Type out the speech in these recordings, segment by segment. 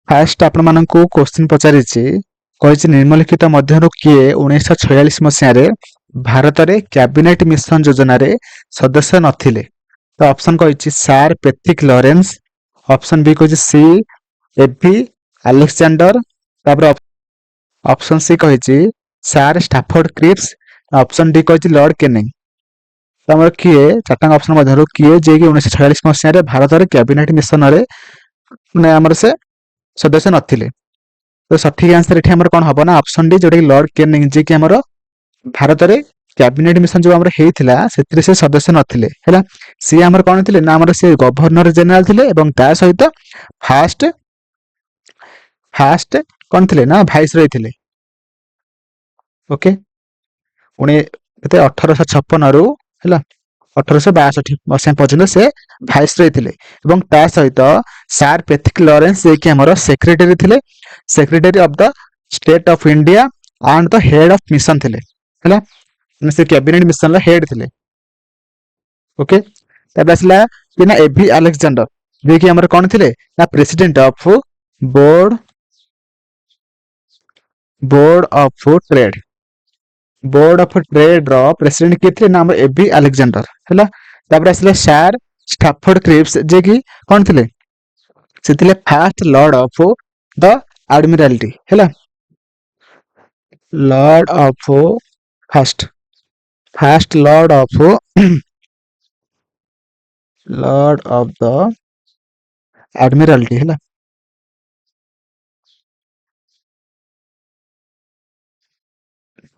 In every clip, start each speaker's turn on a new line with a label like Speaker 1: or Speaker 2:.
Speaker 1: Fast आपण मानकु question पचारिछि कहिछि निम्नलिखित मध्यरु किए 1946 मसिहारे भारत रे कैबिनेट मिशन योजना रे सदस्य नथिले। तो ऑप्शन कहिछि sir Patrick Lawrence, option B कहिछि सी एफी अलेक्जेंडर, तापर ऑप्शन सी कहिछि sir Stafford Cripps, option D कहिछि लॉर्ड केनिंग। तो हमर किए चारटा ऑप्शन मध्यरु किए जे कि 1946 मसिहारे भारत रे कैबिनेट मिशन रे ने हमर से सदस्य नथिले। तो सठिक आंसर एठी हमर कोन हबो ना ऑप्शन डी जोटा कि लॉर्ड केनिंग जे कि हमर भारत रे कैबिनेट मिशन जो हमर हेइथिला सेतिरे से सदस्य नथिले हैला। सी हमर कोन थिले ना हमर से गवर्नर जनरल थिले एवं ता सहित फास्ट फास्ट कोन थिले ना वाइस रॉय थिले। ओके उणे कते 1856 रु हैला 1862 मसिया पर्यंत से वाइस रॉय थिले एवं ता सहित सर पैट्रिक लॉरेंस जे कि हमर सेक्रेटरी थिले, secretary of the state of India and the head of mission थिले हैला। से कैबिनेट मिशन ला हेड थिले। ओके तब असला कि ना एवी अलेक्जेंडर जे कि हमर कोन थिले ना president of board board of trade, board of trade रो प्रेसिडेंट के थिले ना हमर एवी अलेक्जेंडर हैला। तब असला सर स्टैफोर्ड क्रिप्स जे कि कोन थिले से थिले first lord of the admiralty हैला। Lord of first first lord of lord of the admiralty हैला।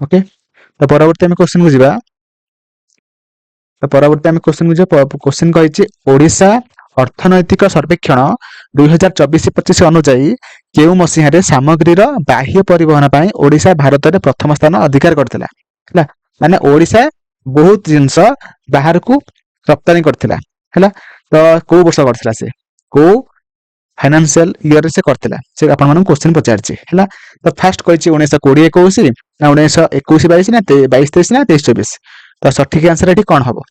Speaker 1: ओके तो परवर्ती हम क्वेश्चन को जिबा। तो परवर्ती हम क्वेश्चन को जिबा। क्वेश्चन कहिछि ओडिशा अर्थनैतिक सर्वेक्षण 2024-25 अनुसार केउ मसिहारे सामग्रीर बाह्य परिवहन पाई ओडिशा भारत रे प्रथम स्थान अधिकार करथिला हैला। माने ओडिशा बहुत जिंस बाहर को रप्तानी करथिला हैला। तो को वर्ष करथिला से को फाइनेंशियल ईयर से करथिला से आपण मानन क्वेश्चन पचारछि हैला। तो फर्स्ट कहिछि 1920-21 ना 1921-22 ना 22-23 ना 23-24। तो सठिक आंसर एठी कोन हबो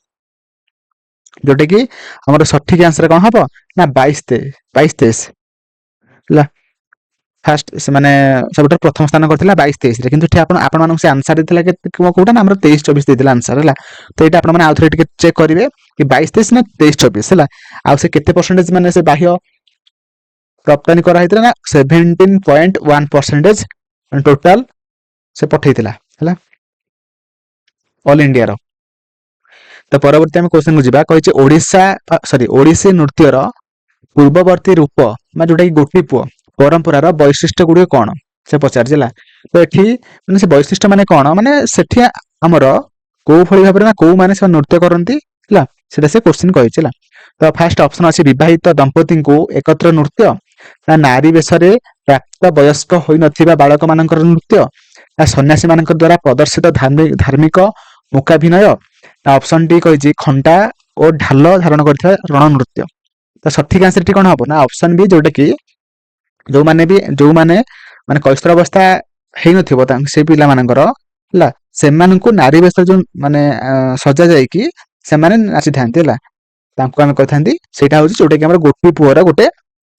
Speaker 1: जोटे कि हमर सठिक आंसर कोन हबो ना 22-23 हैला। फर्स्ट से माने सबटा प्रथम स्थान करथिला 22-23 रे, किंतु एठी आपण मानन से आंसर देथिला के कोटा ना हमर 23-24 देथिला आंसर हैला। तो एटा आपण माने आउथरे टिके चेक करिवे कि 22-23 ना 23-24 हैला। आ से केते परसेंटेज माने से बाह्य रप्तानी करा हैतला ना 17.1% टोटल से पठैतिला हैला ऑल इंडिया रो। तो परवर्ती हम क्वेश्चन को जिबा कहिछि ओडिशा सॉरी ओडिसी नृत्य रो पूर्ववर्ती रूप मा जोटा कि गोटी पुओ परंपरा रो वैशिष्ट्य गुडी कोन से पचारजिला। तो एठी माने से वैशिष्ट्य माने कोन माने सेठी हमर को फळी भाबरे ना को माने से नृत्य करंती हैला सेटा से क्वेश्चन कहिछिला। तो फर्स्ट ऑप्शन अछि विवाहित दंपति को एकत्र नृत्य ना नारी बेसरे प्राप्त वयस्क होई नथिबा बालक मानकर नृत्य ना सन्यासी मानकर द्वारा प्रदर्शित धार्मिक मुकाभिनय ना ऑप्शन डी कहिछि खंडा और ढाल धारण करथिबा रण नृत्य। तो सठिक आंसर टी कोन हबो ना ऑप्शन बी जोटा कि जो माने माने कैस्त्र अवस्था हेइ नथिबो ता से पिला मानकर हला से मानकु नारी बेस जो माने सजा जाय कि से माने नाचि थांती हला तांको हम कहथांती सेटा होछि जोटा कि हमर गोटी पुअरा गोटे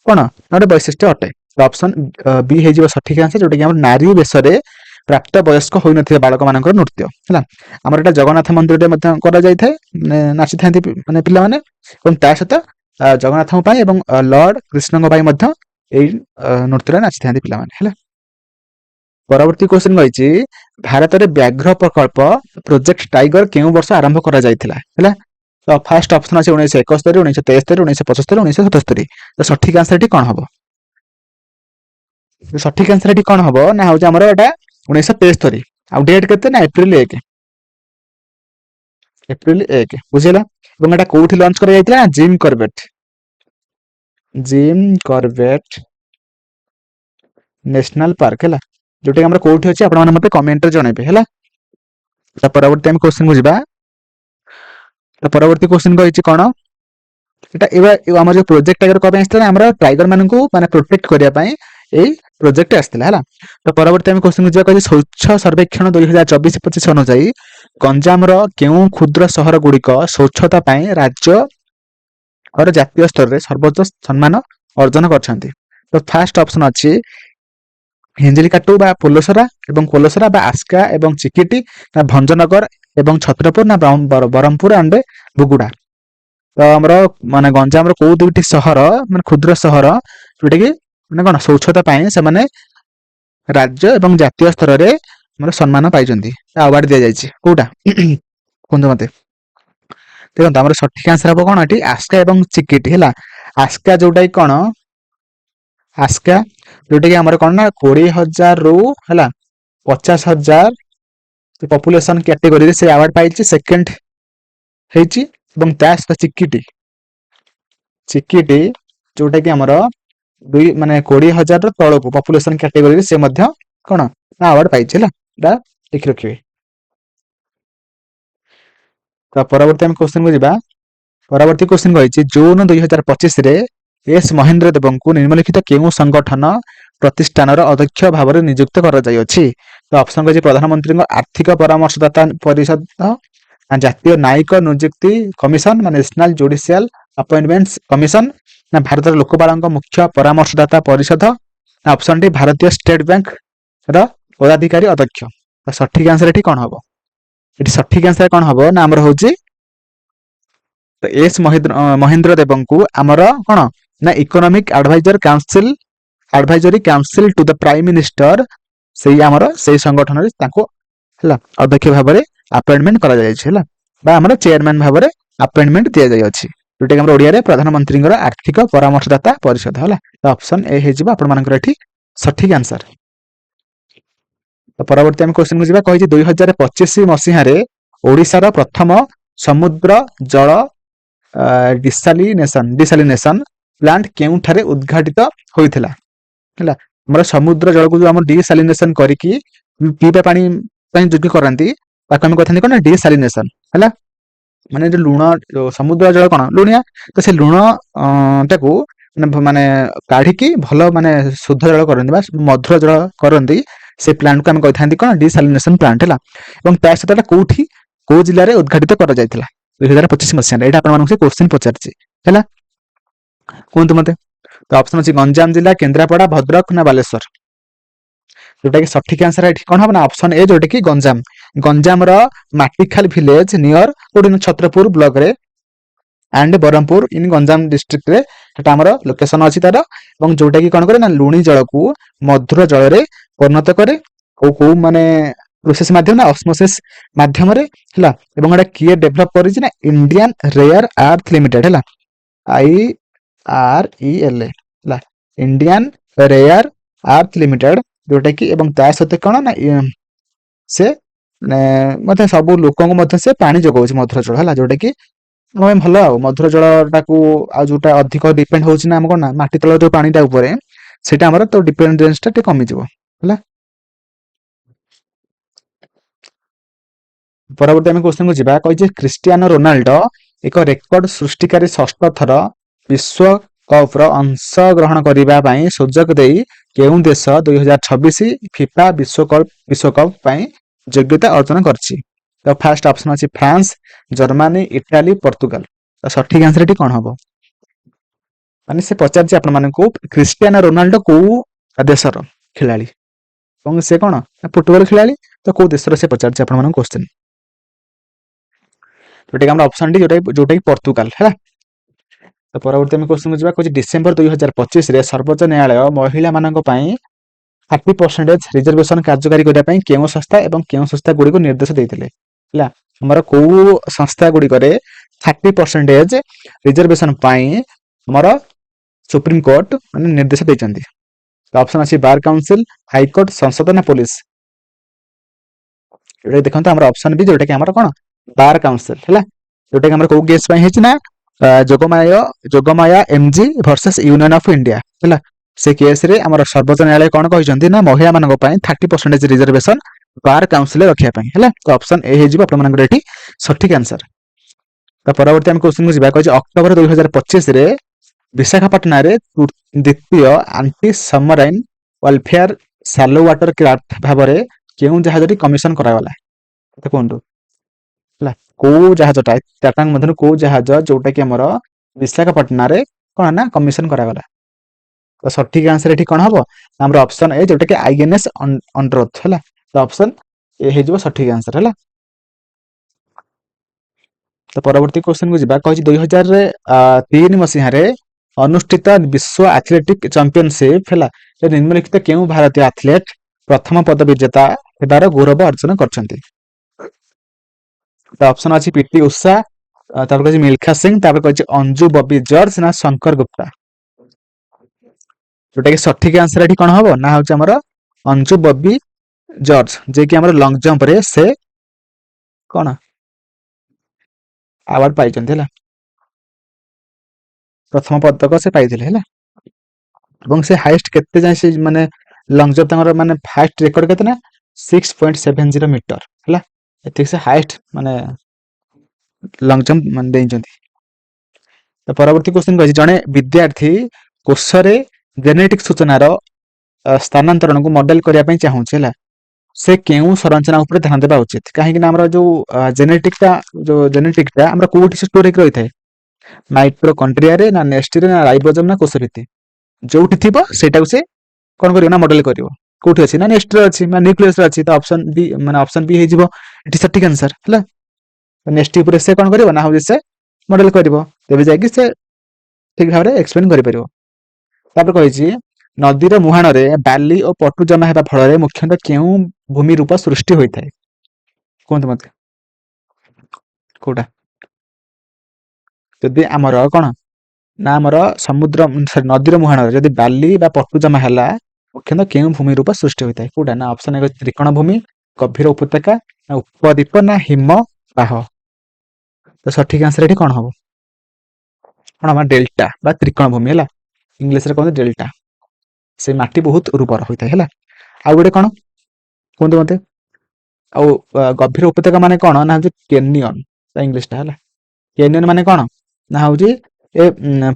Speaker 1: कोन नोटे वैशिष्ट्य अटे। तो ऑप्शन बी हे जिवो सठिक आंसर जोटा कि हमर नारी बेसरे प्राप्त वयस्क होई नथिबा बालक मानकर नृत्य हला। हमर एटा जगन्नाथ मंदिर रे मध्य करा जाय थाय नाचि थांती माने पिला माने एवं ता सहित जगन्नाथ पई एवं लॉर्ड कृष्ण पई मध्य एई नृत्य रे नाचि थांती पिला माने हला। परवर्ती क्वेश्चन कहिछि भारत रे व्याघ्र प्रकल्प प्रोजेक्ट टाइगर केउ वर्ष आरंभ करा जायतिला हला। तो फर्स्ट ऑप्शन अछि 1971 1973 1975 1977। तो सठिक आंसर टी कोन हबो सठिक आंसर टी कोन हबो ना होजा हमर एटा 1973 आ डेट केते ना अप्रैल 1 अप्रैल 1 बुझिला। एवं एटा कोठी लॉन्च करा जायतिला जिम कॉर्बेट नेशनल पार्क हला जोटे हमर कोठी अछि आपण माने मते कमेंट रे जणाइबे हला। त परवर्ती हम क्वेश्चन को जिबा। तो परवर्ती क्वेश्चन कहिछि कोन एटा एवा हमर जो प्रोजेक्ट टाइगर को आस्थिला हमर टाइगर मानन को माने प्रोटेक्ट करिया पई एई प्रोजेक्ट आस्थिला हला। तो परवर्ती हम क्वेश्चन को जिबा कहिछि स्वच्छ सर्वेक्षण 2024-25 अनुसार गंजाम रो केउ क्षुद्र शहर गुडी को स्वच्छता पई राज्य और जातीय स्तर रे सर्वोच्च सम्मान अर्जन करछंती। ତ ଫାର୍ଷ୍ଟ ଅପସନ ଅଛି ହିଞ୍ଜିଳିକାଟୁ ବା ପୋଲସରା ଏବଂ ପୋଲସରା ବା ଆସ୍କା ଏବଂ ଚିକିଟି ନା ଭଞ୍ଜନଗର ଏବଂ ଛତ୍ରପୁର ନା ବ୍ରହ୍ମପୁର ଆଣ୍ଡ ବୁଗୁଡା। ତ ଆମର ମାନେ ଗଞ୍ଜାମର କୋଉ ଦୁଇଟି ସହର ମାନେ କ୍ଷୁଦ୍ର ସହର ଯୋଉଟା କି ମାନେ କଣ ସ୍ୱଚ୍ଛତା ପାଇଁ ସେମାନେ ରାଜ୍ୟ ଏବଂ ଜାତୀୟ ସ୍ତରରେ ଆମର ସମ୍ମାନ ପାଇଛନ୍ତି, ଆୱାର୍ଡ ଦିଆଯାଇଛି। କୋଉଟା କୁହନ୍ତୁ ମତେ? ଦେଖନ୍ତୁ ଆମର ସଠିକ ଆନ୍ସର ହବ କଣ ଏଠି ଆସ୍କା ଏବଂ ଚିକିଟି ହେଲା। ଆସ୍କା ଯୋଉଟା କି କଣ ଆସ୍କା ଯୋଉଟା କି ଆମର କଣ ନା 20,000 ରୁ ହେଲା 50,000 ପପୁଲେସନ କ୍ୟାଟେଗୋରୀରେ ସେ ଆୱାର୍ଡ ପାଇଛି, ସେକେଣ୍ଡ ହେଇଛି। ଏବଂ ତା ସହିତ ଚିକିଟି ଯୋଉଟା କି ଆମର ମାନେ 20,000 ର ତଳକୁ ପପୁଲେସନ କ୍ୟାଟେଗୋରୀରେ ସେ ମଧ୍ୟ କଣ ନା ଆୱାର୍ଡ ପାଇଛି ହେଲା। ଏଟା ଦେଖି ରଖିବେ। ତ ପରବର୍ତ୍ତୀ ଆମେ କ୍ୱେଶ୍ଚନକୁ ଯିବା। ପରବର୍ତ୍ତୀ କ୍ୱେଶ୍ଚନ କହିଛି ଜୁନ 2025ରେ ଏସ୍ ମହେନ୍ଦ୍ର ଦେବଙ୍କୁ ନିମ୍ନଲିଖିତ କେଉଁ ସଂଗଠନ ପ୍ରତିଷ୍ଠାନର ଅଧ୍ୟକ୍ଷ ଭାବରେ ନିଯୁକ୍ତ କରାଯାଇଅଛି? ତ ଅପସନ କହିଛି ପ୍ରଧାନମନ୍ତ୍ରୀଙ୍କ ଆର୍ଥିକ ପରାମର୍ଶଦାତା ପରିଷଦ, ଜାତୀୟ ନ୍ୟାୟିକ ନିଯୁକ୍ତି କମିଶନ ମାନେ ନ୍ୟାସନାଲ ଜୁଡିସିଆଲ ଆପଏଣ୍ଟମେଣ୍ଟସ କମିଶନ, ନା ଭାରତର ଲୋକପାଳଙ୍କ ମୁଖ୍ୟ ପରାମର୍ଶଦାତା ପରିଷଦ, ନା ଅପସନ ଡି ଭାରତୀୟ ଷ୍ଟେଟ ବ୍ୟାଙ୍କ ର ପଦାଧିକାରୀ ଅଧ୍ୟକ୍ଷ। ତ ସଠିକ ଆନ୍ସର ଏଠି କଣ ହବ? ଏଠି ସଠିକ ଆନ୍ସର କଣ ହବ ନା ଆମର ହଉଛି ଏସ୍ ମହେନ୍ଦ୍ର ଦେବଙ୍କୁ ଆମର କଣ ନା economic advisory council to the prime minister ସେଇ ଆମର ସେଇ ସଂଗଠନରେ ତାଙ୍କୁ ହେଲା ଅଧ୍ୟକ୍ଷ ଭାବରେ ଆପଏଣ୍ଟମେଣ୍ଟ କରାଯାଇଛି ହେଲା, ବା ଆମର ଚେୟାରମ୍ୟାନ ଭାବରେ ଆପଏଣ୍ଟମେଣ୍ଟ ଦିଆଯାଇଅଛି, ଯୋଉଟା କି ଆମର ଓଡିଆରେ ପ୍ରଧାନମନ୍ତ୍ରୀଙ୍କର ଆର୍ଥିକ ପରାମର୍ଶଦାତା ପରିଷଦ ହେଲା। ତ ଅପସନ ଏ ହେଇଯିବ ଆପଣମାନଙ୍କର ଏଠି ସଠିକ ଆନ୍ସର। ତ ପରବର୍ତ୍ତୀ ଆମେ କ୍ୱେଶ୍ଚନକୁ ଯିବା। କହିଛି 2025 ମସିହାରେ ଓଡିଶାର ପ୍ରଥମ ସମୁଦ୍ର ଜଳ ଡିସାଲିନେସନ ପ୍ଲାଣ୍ଟ କେଉଁଠାରେ ଉଦ୍ଘାଟିତ ହୋଇଥିଲା? ହେଲା ଆମର ସମୁଦ୍ର ଜଳକୁ ଯୋଉ ଆମର ଡିସାଲିନେସନ କରିକି ପିଇବା ପାଣି ପାଇଁ ଯୋଗ୍ୟ କରାନ୍ତି ତାକୁ ଆମେ କହିଥାନ୍ତି କଣ ଡିସାଲିନେସନ ହେଲା। ମାନେ ଯୋଉ ଲୁଣ ସମୁଦ୍ର ଜଳ କଣ ଲୁଣିଆ, ତ ସେ ଲୁଣ ଟାକୁ ମାନେ କାଢିକି ଭଲ ମାନେ ଶୁଦ୍ଧ ଜଳ କରନ୍ତି ବା ମଧୁର ଜଳ କରନ୍ତି, ସେ ପ୍ଲାଣ୍ଟକୁ ଆମେ କହିଥାନ୍ତି କଣ ଡିସାଲିନେସନ ପ୍ଲାଣ୍ଟ ହେଲା। ଏବଂ ତା ସହିତ ଏଟା କୋଉଠି କୋଉ ଜିଲ୍ଲାରେ ଉଦ୍ଘାଟିତ କରାଯାଇଥିଲା 2025 ମସିହାରେ? ଏଇଟା ଆପଣମାନଙ୍କୁ ସେ କ୍ୱେଶ୍ଚିନ ପଚାରିଛି ହେଲା। କୁହନ୍ତୁ ମତେ। ତ ଅପସନ ଅଛି ଗଞ୍ଜାମ ଜିଲ୍ଲା, କେନ୍ଦ୍ରାପଡା, ଭଦ୍ରକ ନା ବାଲେଶ୍ୱର। ଯୋଉଟା କି ସଠିକ ଆନ୍ସର ଏଠି କଣ ହବ ନା ଅପସନ ଏ ଯୋଉଟା କି ଗଞ୍ଜାମର ମାଟିଖାଲ ଭିଲେଜ ନିୟର କୋଉଠି ଛତ୍ରପୁର ବ୍ଲକରେ ଆଣ୍ଡ ବ୍ରହ୍ମପୁର ଇନ ଗଞ୍ଜାମ ଡିଷ୍ଟ୍ରିକ୍ଟରେ ସେଟା ଆମର ଲୋକେସନ ଅଛି ତାର। ଏବଂ ଯୋଉଟା କି କଣ କରେ ନା ଲୁଣି ଜଳକୁ ମଧୁର ଜଳରେ ପରିଣତ କରେ। କୋଉ ମାନେ ପ୍ରୋସେସ ମାଧ୍ୟମ ନା ଅସ୍ମୋସିସ ମାଧ୍ୟମରେ ହେଲା। ଏବଂ ଏଟା କିଏ ଡେଭଲପ କରିଛି ନା ଇଣ୍ଡିଆନ ରେୟାର ଆର୍ଥ ଲିମିଟେଡ ହେଲା, IRELA ହେଲା, ଇଣ୍ଡିଆନ ରେୟାର ଆର୍ଥ ଲିମିଟେଡ, ଯୋଉଟା କି ଏବଂ ତା ସହିତ କଣ ନା ସେ ମଧ୍ୟ ସବୁ ଲୋକଙ୍କୁ ମଧ୍ୟ ସେ ପାଣି ଯୋଗାଉଛି ମଧୁର ଜଳ ହେଲା, ଯୋଉଟା କି ଭଲ ଆଉ ମଧୁର ଜଳ ଟାକୁ ଆଉ ଯୋଉଟା ଅଧିକ ଡିପେଣ୍ଡ ହଉଛି ନା ଆମ କଣ ନା ମାଟି ତଳ ଯୋଉ ପାଣିଟା ଉପରେ, ସେଇଟା ଆମର ତ ଡିପେଣ୍ଡେନ୍ସ ଟା ଟିକେ କମିଯିବ ହେଲା। ପରବର୍ତ୍ତୀ ଆମେ କ୍ୱେଶ୍ଚନକୁ ଯିବା। କହିଛି କ୍ରିଷ୍ଟିଆନୋ ରୋନାଲ୍ଡୋ ଏକ ରେକର୍ଡ ସୃଷ୍ଟିକାରୀ ଷଷ୍ଠ ଥର ବିଶ୍ୱକପର ଅଂଶଗ୍ରହଣ କରିବା ପାଇଁ ସୁଯୋଗ ଦେଇ କେଉଁ ଦେଶ 2026 ଫିଫା ବିଶ୍ୱକପ ପାଇଁ ଯୋଗ୍ୟତା ଅର୍ଜନ କରିଛି? ତ ଫାର୍ଷ୍ଟ ଅପସନ ଅଛି ଫ୍ରାନ୍ସ, ଜର୍ମାନୀ, ଇଟାଲୀ, ପର୍ତ୍ତୁଗାଲ। ତ ସଠିକ ଆନ୍ସର ଏଠି କଣ ହବ? ମାନେ ସେ ପଚାରିଛି ଆପଣମାନଙ୍କୁ କ୍ରିଷ୍ଟିଆନୋ ରୋନାଲ୍ଡୋ କୋଉ ଦେଶର ଖେଳାଳି, ଏବଂ ସେ କଣ ଫୁଟବଲ ଖେଳାଳି, ତ କୋଉ ଦେଶର ସେ ପଚାରିଛି ଆପଣମାନଙ୍କୁ କ୍ୱେଶ୍ଚନ। ଯୋଉଟା କି ଆମର ଅପସନ ଡି ଯୋଉଟା କି ପର୍ତ୍ତୁଗାଲ ହେଲା। ତ ପରବର୍ତ୍ତୀ ଆମେ କ୍ୱେଶ୍ଚନକୁ ଯିବା। କହୁଛି ଡିସେମ୍ବର 2025ରେ ସର୍ବୋଚ୍ଚ ନ୍ୟାୟାଳୟ ମହିଳାମାନଙ୍କ ପାଇଁ 30% ରିଜର୍ଭେସନ କାର୍ଯ୍ୟକାରୀ କରିବା ପାଇଁ କେଉଁ ସଂସ୍ଥା ଏବଂ କେଉଁ ସଂସ୍ଥା ଗୁଡିକୁ ନିର୍ଦ୍ଦେଶ ଦେଇଥିଲେ? ହେଲା ଆମର କୋଉ ସଂସ୍ଥା ଗୁଡିକରେ 30% ରିଜର୍ଭେସନ ପାଇଁ ଆମର ସୁପ୍ରିମକୋର୍ଟ ମାନେ ନିର୍ଦ୍ଦେଶ ଦେଇଛନ୍ତି? ଅପସନ ଅଛି ବାର କାଉନସିଲ, ହାଇକୋର୍ଟ, ସଂସଦ ନା ପୋଲିସ। ଏଇଟା ଦେଖନ୍ତୁ ଆମର ଅପସନ ବି ଯୋଉଟା କି ଆମର କଣ ବାର କାଉନସିଲ ହେଲା, ଯୋଉଟା କି ଆମର କୋଉ କେସ୍ ପାଇଁ ହେଇଛି ନା Yogamaya MG versus union of India ହେଲା। ସେ କେସ ରେ ଆମର ସର୍ବୋଚ୍ଚ ନ୍ୟାୟାଳୟ କଣ କହିଛନ୍ତି ନା ମହିଳା ମାନଙ୍କ ପାଇଁ 30% ରିଜର୍ଭେସନ ବାର କାଉନସିଲରେ ରଖିବା ପାଇଁ ହେଲା। ତ ଅପସନ ଏ ହେଇଯିବ ଆପଣମାନଙ୍କର ଏଠି ସଠିକ ଆନ୍ସର। ତ ପରବର୍ତ୍ତୀ ଆମେ କ୍ୱେଶ୍ଚନକୁ ଯିବା। କହିଛି ଅକ୍ଟୋବର 2025ରେ ବିଶାଖାପାଟଣାରେ ଦ୍ୱିତୀୟ ଆଣ୍ଟି ସବମରାଇନ ୱାରଫେୟାର ସାଲୋ ୱାଟର କ୍ରାଫ୍ଟ ଭାବରେ କେଉଁ ଜାହାଜଟି କମିଶନ କରାଗଲା? କୁହନ୍ତୁ ହେଲା କୋଉ ଜାହାଜଟା ଟାଟାଙ୍କ ମଧ୍ୟରୁ କୋଉ ଜାହାଜ ଯୋଉଟା କି ଆମର ବିଶାଖାପାଟଣାରେ କଣ ନା କମିଶନ କରାଗଲା? ତ ସଠିକ ଆନ୍ସର ଏଠି କଣ ହବ ନା ଆମର ଅପସନ ଏ ଯୋଉଟା କି ଆଇଏନଏସ୍ ଅଣ୍ଡରଥ ହେଲା। ତ ଅପସନ ଏ ହେଇଯିବ ସଠିକ ଆନ୍ସର ହେଲା। ତ ପରବର୍ତ୍ତୀ କ୍ୱେଶ୍ଚନ କୁ ଯିବା। କହିଛି 2003 ମସିହାରେ ଅନୁଷ୍ଠିତ ବିଶ୍ୱ ଆଥଲେଟିକ ଚାମ୍ପିୟନସିପ ହେଲା ନିମ୍ନଲିଖିତ କେଉଁ ଭାରତୀୟ ଆଥଲେଟ ପ୍ରଥମ ପଦ ବିଜେତା ହେବାର ଗୌରବ ଅର୍ଜନ କରିଛନ୍ତି। ତ ଅପସନ ଅଛି ପିଟି ଉଷା, ତାପରେ କହିଛି ମିଲ୍ଖା ସିଂ, ତାପରେ କହିଛି ଅଞ୍ଜୁ ବବି ଜର୍ଜ ନା ଶଙ୍କର ଗୁପ୍ତା। ଯୋଉଟା କି ସଠିକ ଆନ୍ସର ଏଠି କଣ ହବ ନା ହଉଛି ଆମର ଅଞ୍ଜୁ ବବି ଜର୍ଜ, ଯିଏକି ଆମର ଲଙ୍ଗ ଜମ୍ପ ରେ ସେ କଣ ଆୱାର୍ଡ ପାଇଛନ୍ତି ହେଲା, ପ୍ରଥମ ପଦକ ସେ ପାଇଥିଲେ ହେଲା। ଏବଂ ସେ ହାଇଏଷ୍ଟ କେତେ ଯାଏଁ ସେ ମାନେ ଲଙ୍ଗ ଜମ୍ପ ତାଙ୍କର ମାନେ ହାଇଏଷ୍ଟ ରେକର୍ଡ କେତେ ନା 6.70 ମିଟର ହେଲା। ଏତିକି ସେ ହାଇଏଷ୍ଟ ମାନେ ଲଙ୍ଗ ଜମ୍ପ ମାନେ ଦେଇଛନ୍ତି। ତ ପରବର୍ତ୍ତୀ କ୍ୱେଶ୍ଚନ କହିଛି ଜଣେ ବିଦ୍ୟାର୍ଥୀ କୋଷରେ ଜେନେଟିକ ସୂଚନାର ସ୍ଥାନାନ୍ତରଣକୁ ମଡେଲ କରିବା ପାଇଁ ଚାହୁଁଛି ହେଲା। ସେ କେଉଁ ସଂରଚନା ଉପରେ ଧ୍ୟାନ ଦେବା ଉଚିତ। କାହିଁକି ନା ଆମର ଯୋଉ ଜେନେଟିକ ଟା ଆମର କୋଉଠି ଷ୍ଟୋର ହେଇକି ରହିଥାଏ ମାଇକ୍ରୋ କଣ୍ଟ୍ରିଆରେ ନା ନେଷ୍ଟିରେ ନା ରାଇବୋଜମ ନା କୋଷଭିତ୍ତି। ଯୋଉଠି ଥିବ ସେଇଟାକୁ ସେ କଣ କରିବ ନା ମଡେଲ କରିବ। କୋଉଠି ଅଛି ନା ନେଷ୍ଟରେ ଅଛି ନା ନ୍ୟୁକ୍ଲିୟସରେ ଅଛି। ତ ଅପସନ ବି ମାନେ ଅପସନ ବି ହେଇଯିବ ଏଠି ସଠିକ ଆନ୍ସର ହେଲା। ନେଷ୍ଟି ଉପରେ ସେ କଣ କରିବ ନା ହଉଛି ସେ ମଡେଲ କରିବ, ତେବେ ଯାଇକି ସେ ଠିକ ଭାବରେ ଏକ୍ସପ୍ଲେନ କରିପାରିବ। ତାପରେ କହିଛି ନଦୀର ମୁହାଣରେ ବାଲି ଓ ପଟୁ ଜମା ହେବା ଫଳରେ ମୁଖ୍ୟତଃ କେଉଁ ଭୂମି ରୂପ ସୃଷ୍ଟି ହୋଇଥାଏ। କୁହନ୍ତୁ ମତେ କୋଉଟା। ଯଦି ଆମର କଣ ନା ଆମର ସମୁଦ୍ର ନଦୀର ମୁହାଣରେ ଯଦି ବାଲି ବା ପଟୁ ଜମା ହେଲା ମୁଖ୍ୟତଃ କେଉଁ ଭୂମି ରୂପ ସୃଷ୍ଟି ହୋଇଥାଏ କୋଉଟା ନା ଅପସନ ଏକ ତ୍ରିକୋଣ ଭୂମି, ଗଭୀର ଉପତ୍ୟକା, ନା ଉପଦ୍ୱୀପ, ନା ହିମ ବାହ। ତ ସଠିକ ଆନ୍ସର ଏଠି କଣ ହବ କଣ ହବ ଡେଲ୍ଟା ବା ତ୍ରିକୋଣ ଭୂମି ହେଲା। ଇଂଲିଶରେ କହନ୍ତି ଡେଲ୍ଟା। ସେ ମାଟି ବହୁତ ଉର୍ବର ହୋଇଥାଏ ହେଲା। ଆଉ ଗୋଟେ କଣ କୁହନ୍ତୁ ମତେ। ଆଉ ଗଭୀର ଉପତ୍ୟକା ମାନେ କଣ ନା ହଉଛି କେନିୟନ ଇଂଲିଶ ଟା ହେଲା। କେନିୟନ ମାନେ କଣ ନା ହଉଛି ଏ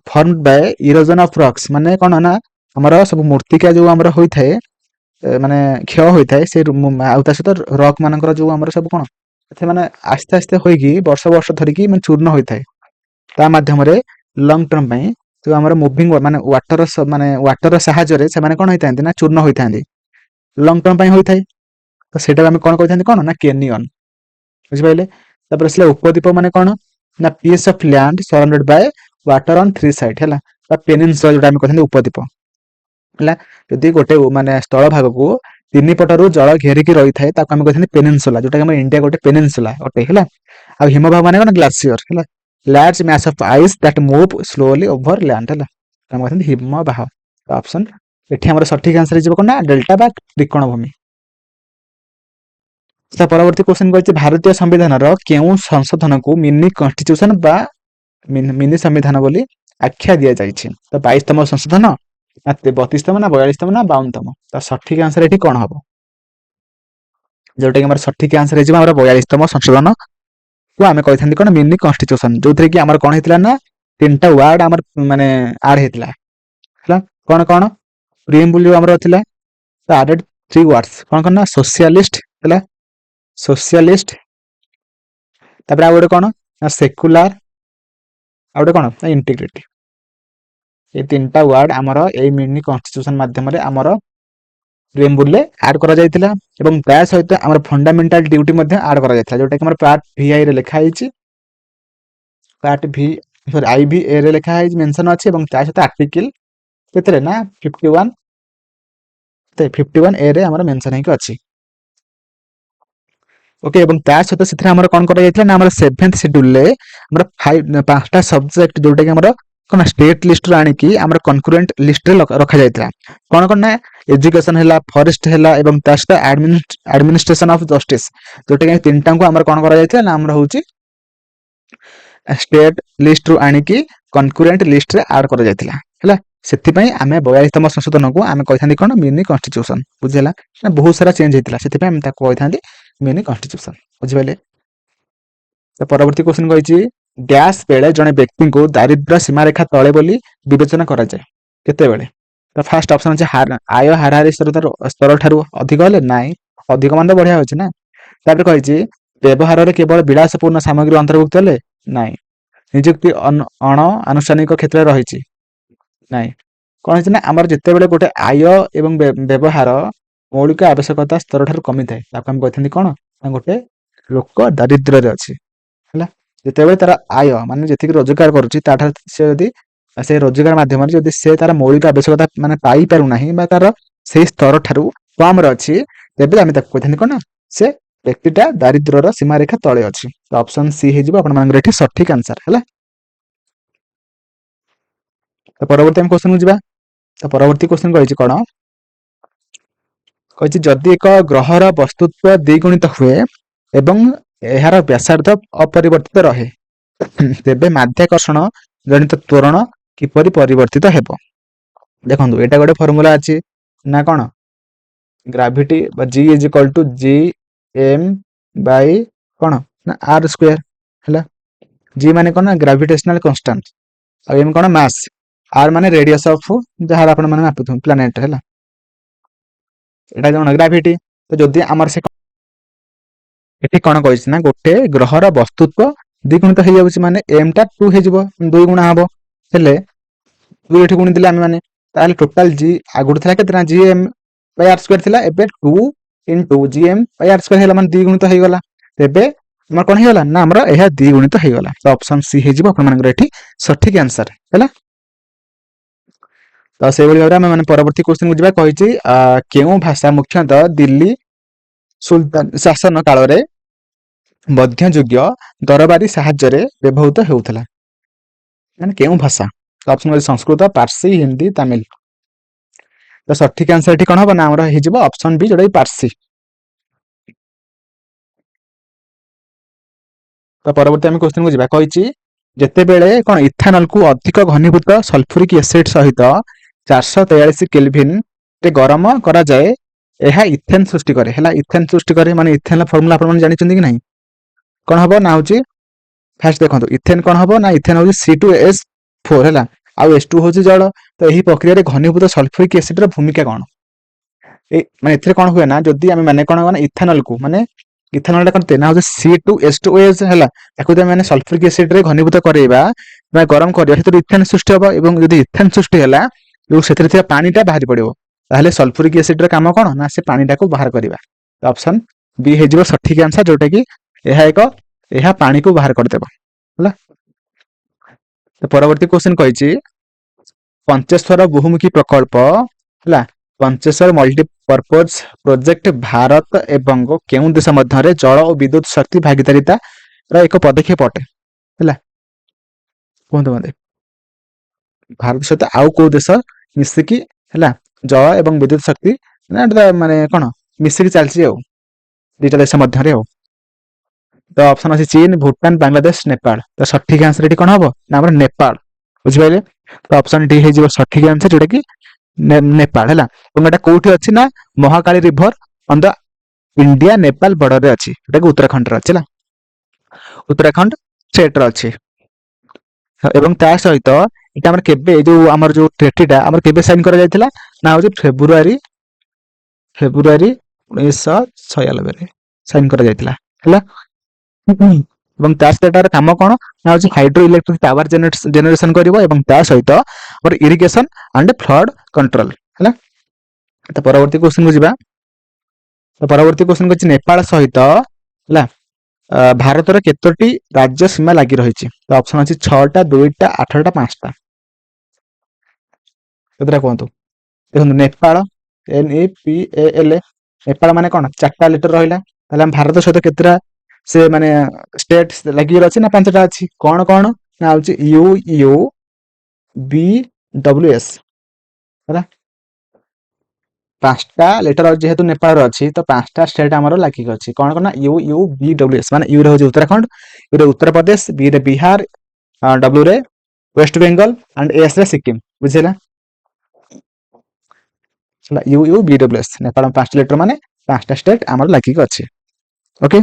Speaker 1: ଫର୍ମ ବାଇ ଇରୋଜନ ଅଫ ରକ୍ସ ମାନେ କଣ ନା ଆମର ସବୁ ମୂର୍ତ୍ତିକା ଯୋଉ ଆମର ହୋଇଥାଏ ମାନେ କ୍ଷୟ ହୋଇଥାଏ ସେ ଆଉ ତା ସହିତ ରକ୍ ମାନଙ୍କର ଯୋଉ ଆମର ସବୁ କଣ ସେମାନେ ଆସ୍ତେ ଆସ୍ତେ ହୋଇକି ବର୍ଷ ବର୍ଷ ଧରିକି ମାନେ ଚୂର୍ଣ୍ଣ ହୋଇଥାଏ। ତା ମାଧ୍ୟମରେ ଲଙ୍ଗ ଟର୍ମ ପାଇଁ ଯୋଉ ଆମର ମୁଭିଙ୍ଗ ମାନେ ୱାଟର ସାହାଯ୍ୟରେ ସେମାନେ କଣ ହେଇଥାନ୍ତି ନା ଚୂର୍ଣ୍ଣ ହୋଇଥାନ୍ତି। ଲଙ୍ଗ ଟର୍ମ ପାଇଁ ହୋଇଥାଏ। ତ ସେଇଟାକୁ ଆମେ କଣ କହିଥାନ୍ତି କଣ ନା କେନିୟନ ବୁଝିପାରିଲେ। ତାପରେ ଆସିଲା ଉପଦ୍ୱୀପ ମାନେ କଣ ନା piece of land surrounded by water on three side ହେଲା ବା ପେନିନସୁଲା ଯୋଉଟା ଆମେ କହିଥାନ୍ତି ଉପଦ୍ୱୀପ ହେଲା। ଯଦି ଗୋଟେ ମାନେ ସ୍ଥଳ ଭାଗକୁ ତିନି ପଟରୁ ଜଳ ଘେରିକି ରହିଥାଏ ତାକୁ ଆମେ କହିଥାନ୍ତି ପେନିନସୁଲା ଯୋଉଟା ଆମ ଇଣ୍ଡିଆ ଗୋଟେ ପେନିନସୁଲା ଅଟେ ହେଲା। ଆଉ ହିମବାହ ମାନେ କଣ ଗ୍ଲାସିୟର ହେଲା। ଲାର୍ଜ ମାସ of ice ଦାଟ move slowly over land ହେଲା ଆମେ କହୁଛନ୍ତି ହିମବାହ। ଅପସନ ଏଠି ଆମର ସଠିକ ଆନ୍ସର ହେଇଯିବ କଣ ନା ଡେଲ୍ଟା ବା ତ୍ରିକୋଣ ଭୂମି। ପରବର୍ତ୍ତୀ କ୍ୱେଶ୍ଚନ କହିଛି ଭାରତୀୟ ସମ୍ବିଧାନର କେଉଁ ସଂଶୋଧନକୁ ମିନି କନଷ୍ଟିଚ୍ୟୁସନ ବା ମିନି ସମ୍ବିଧାନ ବୋଲି ଆଖ୍ୟା ଦିଆଯାଇଛି। ତ 22ତମ ସଂଶୋଧନ ନା 32ତମ ନା 42ତମ ନା 52ତମ। ତ ସଠିକ ଆନ୍ସର ଏଠି କଣ ହବ ଯୋଉଟା କି ଆମର ସଠିକ ଆନ୍ସର ହେଇଯିବ ଆମର 42ତମ ସଂଶୋଧନ କୁ ଆମେ କହିଥାନ୍ତି କଣ ମିନି କନଷ୍ଟିଚ୍ୟୁସନ ଯୋଉଥିରେ କି ଆମର କଣ ହେଇଥିଲା ନା ତିନିଟା ୱାର୍ଡ ଆମର ମାନେ ଆଡ ହେଇଥିଲା ହେଲା। କଣ କଣ ପ୍ରିଏମ୍ବୁଲ ଯୋଉ ଆମର ଥିଲା ଆଡେଡ 3 ୱାର୍ଡସ କଣ କଣ ନା ସୋସିଆଲିଷ୍ଟ ହେଲା ସୋସିଆଲିଷ୍ଟ ତାପରେ ଆଉ ଗୋଟେ କଣ ନା ସେକୁଲାର ଆଉ ଗୋଟେ କଣ ଇଣ୍ଟିଗ୍ରିଟି। ଏଇ ତିନିଟା ୱାର୍ଡ ଆମର ଏଇ ମିନି କନଷ୍ଟିଚ୍ୟୁସନ ମାଧ୍ୟମରେ ଆମର ପ୍ରିଏମ୍ବୁଲ ରେ ଆଡ କରାଯାଇଥିଲା। ଏବଂ ତା ସହିତ ଆମର ଫଣ୍ଡାମେଣ୍ଟାଲ ଡ୍ୟୁଟି ମଧ୍ୟ ଆଡ କରାଯାଇଥିଲା ଯୋଉଟା କି ଆମର ପାର୍ଟ VI ରେ ଲେଖା ହେଇଛି। ପାର୍ଟ IV A ରେ ଲେଖା ହେଇଛି ମେନସନ ଅଛି ଏବଂ ତା ସହିତ ଆର୍ଟିକିଲ କେତେରେ ନା 51 A ରେ ଆମର ମେନସନ ହେଇକି ଅଛି। ଓକେ ଏବଂ ତା ସହିତ ସେଥିରେ ଆମର କଣ କରାଯାଇଥିଲା ନା ଆମର 7th ସିଡ୍ୟୁଲରେ ଆମର 5ଟା ସବଜେକ୍ଟ ଯୋଉଟା କି ଆମର କଣ ଷ୍ଟେଟ ଲିଷ୍ଟରୁ ଆଣିକି ଆମର କନକରେଣ୍ଟ ଲିଷ୍ଟରେ ରଖାଯାଇଥିଲା। କଣ କଣ ନା ଏଜୁକେସନ ହେଲା ଫରେଷ୍ଟ ହେଲା ଏବଂ ତା ସହିତ ଆଡମିନିଷ୍ଟ୍ରେସନ ଅଫ ଜଷ୍ଟିସ ଯୋଉଟା କି ତିନିଟାଙ୍କୁ ଆମର କଣ କରାଯାଇଥିଲା ନା ଆମର ହଉଛି ଷ୍ଟେଟ ଲିଷ୍ଟ ରୁ ଆଣିକି କନକୁରେଣ୍ଟ ଲିଷ୍ଟରେ ଆଡ କରାଯାଇଥିଲା ହେଲା। ସେଥିପାଇଁ ଆମେ 42ତମ ସଂଶୋଧନକୁ ଆମେ କହିଥାନ୍ତି କଣ ମିନି କନଷ୍ଟିଚ୍ୟୁସନ ବୁଝିହେଲା। ବହୁତ ସାରା ଚେଞ୍ଜ ହେଇଥିଲା ସେଥିପାଇଁ ଆମେ ତାକୁ କହିଥାନ୍ତି ମିନି କନଷ୍ଟିଚ୍ୟୁସନ ବୁଝିପାରିଲେ। ତ ପରବର୍ତ୍ତୀ କ୍ୱେଶ୍ଚନ କହିଛି ଡ୍ୟାସ୍ ବେଳେ ଜଣେ ବ୍ୟକ୍ତିଙ୍କୁ ଦାରିଦ୍ର୍ୟ ସୀମାରେଖା ତଳେ ବୋଲି ବିବେଚନା କରାଯାଏ କେତେବେଳେ। ତ ଫାଷ୍ଟ ଅପସନ ଅଛି ଆୟ ହାରାହାରି ସ୍ତର ଠାରୁ ଅଧିକ ହେଲେ ନାଇଁ ଅଧିକ ମାନେ ତ ବଢିଆ ଅଛି ନା। ତାପରେ କହିଛି ବ୍ୟବହାରରେ କେବଳ ବିଳାସପୂର୍ଣ୍ଣ ସାମଗ୍ରୀ ଅନ୍ତର୍ଭୁକ୍ତ ହେଲେ ନାଇଁ ନିଯୁକ୍ତି ଅଣ ଆନୁଷ୍ଠାନିକ କ୍ଷେତ୍ରରେ ରହିଛି ନାଇଁ କଣ ହେଇଛି ନା ଆମର ଯେତେବେଳେ ଗୋଟେ ଆୟ ଏବଂ ବ୍ୟବହାର ମୌଳିକ ଆବଶ୍ୟକତା ସ୍ତର ଠାରୁ କମିଥାଏ ତାକୁ ଆମେ କହିଥାନ୍ତି କଣ ନା ଗୋଟେ ଲୋକ ଦାରିଦ୍ର୍ୟରେ ଅଛି ହେଲା। ଯେତେବେଳେ ତାର ଆୟ ମାନେ ଯେତିକି ରୋଜଗାର କରୁଛି ତାଠାରୁ ସେ ଯଦି ସେ ରୋଜଗାର ମାଧ୍ୟମରେ ଯଦି ସେ ତାର ମୌଳିକ ଆବଶ୍ୟକତା ମାନେ ପାଇପାରୁନାହିଁ ବା ତାର ସେଇ ସ୍ତର ଠାରୁ କମରେ ଅଛି ତେବେ ଆମେ ତାକୁ କହିଥାନ୍ତି କଣ ସେ ବ୍ୟକ୍ତିଟା ଦାରିଦ୍ର୍ୟର ସୀମାରେଖା ତଳେ ଅଛି। ତ ଅପସନ ସି ହେଇଯିବ ଆପଣମାନଙ୍କର ଏଠି ସଠିକ ଆନ୍ସର ହେଲା। ତ ପରବର୍ତ୍ତୀ ଆମେ କ୍ୱେଶ୍ଚନକୁ ଯିବା। ତ ପରବର୍ତ୍ତୀ କ୍ୱେଶ୍ଚନ କହିଛି କଣ କହିଛି ଯଦି ଏକ ଗ୍ରହର ବସ୍ତୁତ୍ୱ ଦ୍ୱିଗୁଣିତ ହୁଏ ଏବଂ ଏହାର ବ୍ୟାସାର୍ଦ୍ଧ ଅପରିବର୍ତ୍ତିତ ରହେ ତେବେ ମାଧ୍ୟାକର୍ଷଣ ଜନିତ ତ୍ୱରଣ କିପରି ପରିବର୍ତ୍ତିତ ହେବ। ଦେଖନ୍ତୁ ଏଇଟା ଗୋଟେ ଫର୍ମୁଲା ଅଛି ନା କଣ ଗ୍ରାଭିଟି ବା G is equal to G M by କଣ ନା ଆର୍ ସ୍କ୍ୱାର ହେଲା। G ମାନେ କଣ ନା ଗ୍ରାଭିଟେସନାଲ କନଷ୍ଟାଣ୍ଟ ଆଉ ଏମ୍ କଣ ମାସ୍ ଆର୍ ମାନେ ରେଡିୟସ୍ ଅଫ ଯାହାର ଆପଣ ମାନେ ମାପୁଥିବେ ପ୍ଲାନେଟ ହେଲା। ଏଟା କଣ ଗ୍ରାଭିଟି। ତ ଯଦି ଆମର ସେ ଏଠି କଣ କହିଛି ନା ଗୋଟେ ଗ୍ରହର ବସ୍ତୁତ୍ୱ ଦ୍ୱିଗୁଣିତ ହେଇଯାଉଛି ମାନେ ଏମ୍ ଟା 2 ହେଇଯିବ 2 ଗୁଣା ହବ ହେଲେ 2 ଏଠି ଗୁଣିଥିଲେ ଆମେ ମାନେ ତାହେଲେ ଟୋଟାଲ G ଆଗରୁ ଥିଲା କେତେ ନା ଜି ଏମ୍ ବାଇ ଆର୍ ସ୍କ୍ୱାର ଥିଲା ଏବେ 2 ଇଣ୍ଟୁ ଜି ଏମ୍ ବାଇ ଆର୍ ସ୍କ୍ୱାର ହେଇଗଲା ମାନେ ଦ୍ୱିଗୁଣିତ ହେଇଗଲା। ତେବେ ଆମର କଣ ହେଇଗଲା ନା ଆମର ଏହା ଦ୍ୱିଗୁଣିତ ହେଇଗଲା। ତ ଅପସନ ସି ହେଇଯିବ ଆପଣମାନଙ୍କର ଏଠି ସଠିକ ଆନ୍ସର ହେଲା। ତ ସେଇଭଳି ଭାବରେ ଆମେ ମାନେ ପରବର୍ତ୍ତୀ କ୍ୱେଶ୍ଚନକୁ ଯିବା। କହିଛି କେଉଁ ଭାଷା ମୁଖ୍ୟତଃ ଦିଲ୍ଲୀ ସୁଲତାନ ଶାସନ କାଳରେ ମଧ୍ୟଯୁଗୀୟ ଦରବାରୀ ସାହାଯ୍ୟରେ ବ୍ୟବହୃତ ହେଉଥିଲା। ମାନେ କେଉଁ ଭାଷା ଅପସନ ଅଛି ସଂସ୍କୃତ ପାର୍ସି ହିନ୍ଦୀ ତାମିଲ। ତ ସଠିକ ଆନ୍ସର ଏଠି କଣ ହବ ନା ଆମର ହେଇଯିବ ଅପସନ ବି ଯୋଉଟା ପାର୍ସି। ତ ପରବର୍ତ୍ତୀ ଆମେ କ୍ୱେଶ୍ଚନକୁ ଯିବା। କହିଛି ଯେତେବେଳେ କଣ ଇଥାନଲକୁ ଅଧିକ ଘନୀଭୂତ ସଲଫ୍ୟୁରିକ ଏସିଡ ସହିତ 443 କେଲଭିନ ରେ ଗରମ କରାଯାଏ ଏହା ଇଥେନ ସୃଷ୍ଟି କରେ ହେଲା। ଇଥେନ ସୃଷ୍ଟି କରେ ମାନେ ଇଥେନ ଫର୍ମୁଲା ଆପଣ ଜାଣିଛନ୍ତି କି ନାହିଁ କଣ ହବ ନା ହଉଛି ଫାର୍ଷ୍ଟ ଦେଖନ୍ତୁ ଇଥେନ କଣ ହବ ନା ଇଥେନ ହଉଛି C2H4 ହେଲା ଆଉ H2 ହଉଛି ଜଳ। ତ ଏହି ପ୍ରକ୍ରିୟାରେ ଘନୀଭୂତ ସଲଫ୍ୟୁରିକ ଏସିଡ ର ଭୂମିକା କଣ ମାନେ ଏଥିରେ କଣ ହୁଏ ନା ଯଦି ଆମେ ମାନେ କଣ ନା ଇଥାନଲକୁ ମାନେ ଇଥାନଲ ଟା କଣ ନା ହଉଛି C2H2OH ହେଲା ତାକୁ ଯଦି ଆମେ ସଲଫ୍ୟୁରିକ ଏସିଡ ରେ ଘନୀଭୂତ କରେଇବା ବା ଗରମ କରିବା ସେଥିରେ ଇଥେନ ସୃଷ୍ଟି ହବ ଏବଂ ଯଦି ଇଥେନ ସୃଷ୍ଟି ହେଲା ଯୋଉ ସେଥିରେ ଥିବା ପାଣିଟା ବାହାରି ପଡିବ ତାହେଲେ ସଲଫ୍ୟୁରିକ ଏସିଡ ର କାମ କଣ ନା ସେ ପାଣିଟାକୁ ବାହାର କରିବା। ଅପସନ ବି ହେଇଯିବ ସଠିକ ଆନ୍ସର ଯୋଉଟା କି ଏହା ପାଣିକୁ ବାହାର କରିଦେବ ହେଲା। ପରବର୍ତ୍ତୀ କ୍ୱେଶ୍ଚନ କହିଛି ପଞ୍ଚେଶ୍ୱର ବହୁମୁଖୀ ପ୍ରକଳ୍ପ ହେଲା ପଞ୍ଚେଶ୍ୱର ମଲ୍ଟିପର୍ପୋଜ ପ୍ରୋଜେକ୍ଟ ଭାରତ ଏବଂ କେଉଁ ଦେଶ ମଧ୍ୟରେ ଜଳ ଓ ବିଦ୍ୟୁତ ଶକ୍ତି ଭାଗିଦାରିତା ର ଏକ ପଦକ୍ଷେପ ଅଟେ ହେଲା। କୁହନ୍ତୁ ମତେ ଭାରତ ସହିତ ଆଉ କୋଉ ଦେଶ ମିଶିକି ହେଲା ଜଳ ଏବଂ ବିଦ୍ୟୁତ ଶକ୍ତି ମାନେ କଣ ମିଶିକି ଚାଲିଛି ଆଉ ଦିଟା ଦେଶ ମଧ୍ୟରେ ଆଉ। ତ ଅପସନ ଅଛି ଚୀନ ଭୁଟାନ ବାଂଲାଦେଶ ନେପାଳ। ତ ସଠିକ ଆନ୍ସର ଏଠି କଣ ହବ ନା ଆମର ନେପାଳ ବୁଝିପାରିଲେ। ତ ଅପସନ ଡି ହେଇଯିବ ସଠିକ ଆନ୍ସର ଯୋଉଟା କି ନେପାଳ ହେଲା। ଏବଂ ଏଟା କୋଉଠି ଅଛି ନା Mahakali river on the India Nepal ବର୍ଡରରେ ଅଛି ଏଟାକୁ ଉତ୍ତରାଖଣ୍ଡରେ ଅଛି ହେଲା। ଉତ୍ତରାଖଣ୍ଡ ଷ୍ଟେଟ ର ଅଛି ଏବଂ ତା ସହିତ ଏଟା ଆମର କେବେ ଯୋଉ ଆମର ଯୋଉ ଟ୍ରେଟିଟା ଆମର କେବେ ସାଇନ କରାଯାଇଥିଲା ନା ହଉଛି ଫେବୃଆରୀ 1996ରେ ସାଇନ କରାଯାଇଥିଲା ହେଲା। ଏବଂ ତା ସହିତ ଏଟାର କାମ କଣ ନା ହଉଛି ହାଇଡ୍ରୋ ଇଲେକ୍ଟ୍ରିକ ପାୱାର ଜେନେରେସନ କରିବ ଏବଂ ତା ସହିତ ଆମର ଇରିଗେସନ ଆଣ୍ଡ ଫ୍ଲଡ କଣ୍ଟ୍ରୋଲ ହେଲା। ତ ପରବର୍ତ୍ତୀ କ୍ୱେଶ୍ଚନକୁ ଯିବା। ତ ପରବର୍ତ୍ତୀ କ୍ୱେଶ୍ଚନ ଅଛି ନେପାଳ ସହିତ ହେଲା ଭାରତର କେତୋଟି ରାଜ୍ୟ ସୀମା ଲାଗି ରହିଛି। ତ ଅପସନ ଅଛି 6ଟା 2ଟା 8ଟା 5ଟା। କେତେଟା କୁହନ୍ତୁ ଦେଖନ୍ତୁ ନେପାଳ NEPAL ନେପାଳ ମାନେ କଣ 4ଟା ଲିଟର ରହିଲା ତାହେଲେ ଆମ ଭାରତ ସହିତ କେତେଟା ସେ ମାନେ ଷ୍ଟେଟ ଲାଗିକି ଅଛି ନା 5ଟା ଅଛି କଣ କଣ ନା ହଉଛି UUBWS ହେଲା। 5ଟା ଲିଟର ଯେହେତୁ ନେପାଳର ଅଛି ତ 5ଟା ଷ୍ଟେଟ ଆମର ଲାଗିକି ଅଛି କଣ କଣ ନା UUBWS ମାନେ ୟୁ ରେ ହଉଛି ଉତ୍ତରାଖଣ୍ଡ ୟୁ ରେ ଉତ୍ତରପ୍ରଦେଶ ବି ରେ ବିହାର W ରେ ୱେଷ୍ଟବେଙ୍ଗଲ ଆଣ୍ଡ S ରେ ସିକିମ ବୁଝିଲା। UUBWS ନେପାଳ 5ଟା ଲିଟର ମାନେ 5ଟା ଷ୍ଟେଟ ଆମର ଲାଗିକି ଅଛି ଓକେ।